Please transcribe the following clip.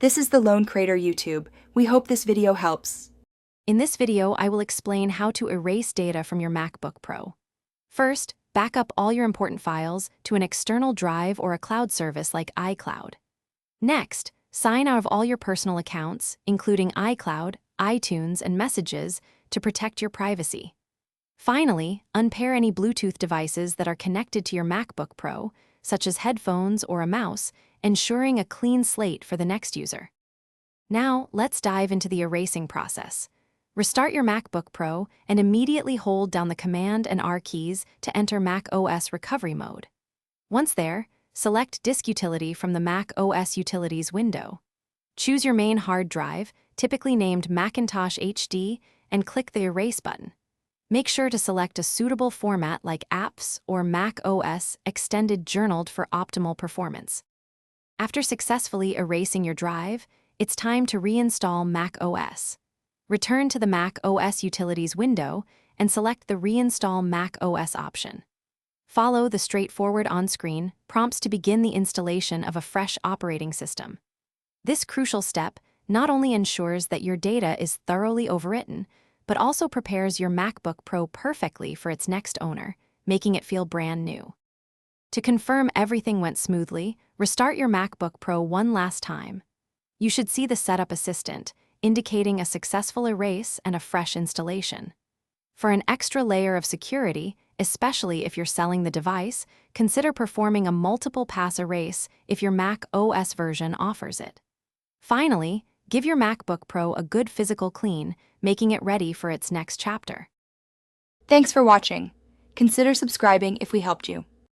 This is the Lone Crater YouTube. We hope this video helps. In this video, I will explain how to erase data from your MacBook Pro. First, back up all your important files to an external drive or a cloud service like iCloud. Next, sign out of all your personal accounts, including iCloud, iTunes, and Messages, to protect your privacy. Finally, unpair any Bluetooth devices that are connected to your MacBook Pro, such as headphones or a mouse, ensuring a clean slate for the next user. Now, let's dive into the erasing process. Restart your MacBook Pro and immediately hold down the Command and R keys to enter Mac OS recovery mode. Once there, select Disk Utility from the Mac OS Utilities window. Choose your main hard drive, typically named Macintosh HD, and click the Erase button. Make sure to select a suitable format like Apps or Mac OS Extended Journaled for optimal performance. After successfully erasing your drive, it's time to reinstall Mac OS. Return to the Mac OS Utilities window and select the Reinstall Mac OS option. Follow the straightforward on-screen prompts to begin the installation of a fresh operating system. This crucial step not only ensures that your data is thoroughly overwritten, but also prepares your MacBook Pro perfectly for its next owner, making it feel brand new. To confirm everything went smoothly, restart your MacBook Pro one last time. You should see the Setup Assistant, indicating a successful erase and a fresh installation. For an extra layer of security, especially if you're selling the device, consider performing a multiple-pass erase if your Mac OS version offers it. Finally, give your MacBook Pro a good physical clean, making it ready for its next chapter. Thanks for watching. Consider subscribing if we helped you.